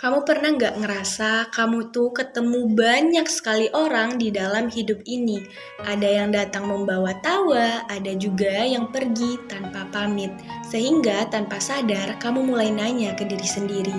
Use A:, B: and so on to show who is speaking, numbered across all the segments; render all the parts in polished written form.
A: Kamu pernah nggak ngerasa kamu tuh ketemu banyak sekali orang di dalam hidup ini? Ada yang datang membawa tawa, ada juga yang pergi tanpa pamit. Sehingga tanpa sadar kamu mulai nanya ke diri sendiri.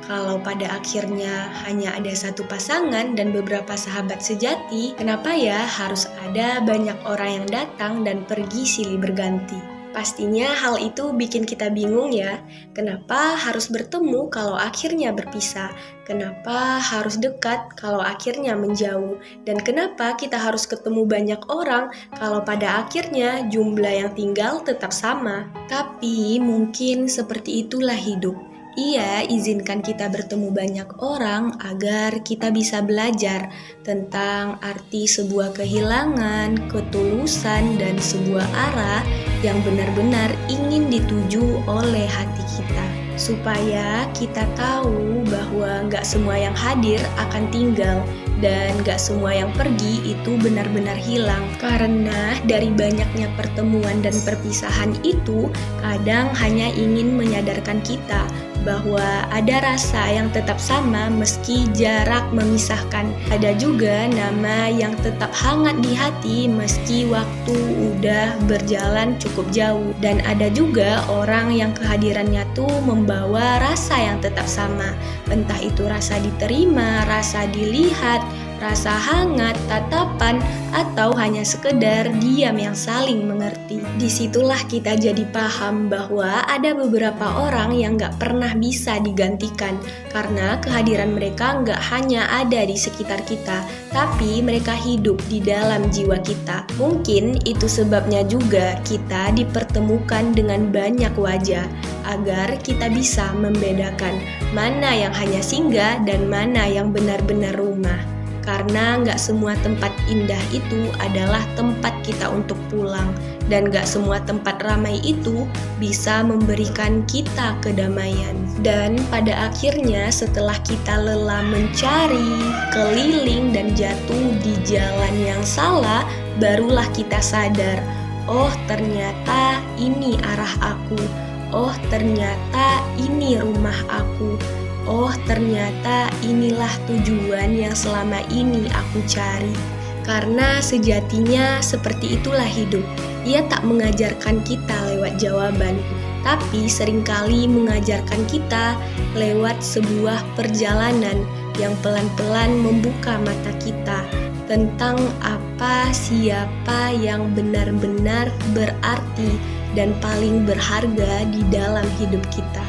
A: Kalau pada akhirnya hanya ada satu pasangan dan beberapa sahabat sejati, kenapa ya harus ada banyak orang yang datang dan pergi silih berganti? Pastinya hal itu bikin kita bingung ya. Kenapa harus bertemu kalau akhirnya berpisah? Kenapa harus dekat kalau akhirnya menjauh? Dan kenapa kita harus ketemu banyak orang kalau pada akhirnya jumlah yang tinggal tetap sama? Tapi mungkin seperti itulah hidup. Ia izinkan kita bertemu banyak orang agar kita bisa belajar tentang arti sebuah kehilangan, ketulusan, dan sebuah arah yang benar-benar ingin dituju oleh hati kita. Supaya kita tahu bahwa nggak semua yang hadir akan tinggal dan nggak semua yang pergi itu benar-benar hilang. Karena dari banyaknya pertemuan dan perpisahan itu kadang hanya ingin menyadarkan kita bahwa ada rasa yang tetap sama meski jarak memisahkan. Ada juga nama yang tetap hangat di hati meski waktu udah berjalan cukup jauh. Dan ada juga orang yang kehadirannya tuh membawa rasa yang tetap sama. Entah itu rasa diterima, rasa dilihat, rasa hangat, tatapan, atau hanya sekedar diam yang saling mengerti. Disitulah kita jadi paham bahwa ada beberapa orang yang gak pernah bisa digantikan karena kehadiran mereka gak hanya ada di sekitar kita, tapi mereka hidup di dalam jiwa kita. Mungkin itu sebabnya juga kita dipertemukan dengan banyak wajah agar kita bisa membedakan mana yang hanya singgah dan mana yang benar-benar rumah. Karena nggak semua tempat indah itu adalah tempat kita untuk pulang. Dan nggak semua tempat ramai itu bisa memberikan kita kedamaian. Dan pada akhirnya setelah kita lelah mencari, keliling, dan jatuh di jalan yang salah, barulah kita sadar, oh ternyata ini arah aku. Oh ternyata ini rumah aku. Oh ternyata inilah tujuan yang selama ini aku cari. Karena sejatinya seperti itulah hidup. Ia tak mengajarkan kita lewat jawaban, tapi seringkali mengajarkan kita lewat sebuah perjalanan yang pelan-pelan membuka mata kita tentang apa, siapa yang benar-benar berarti dan paling berharga di dalam hidup kita.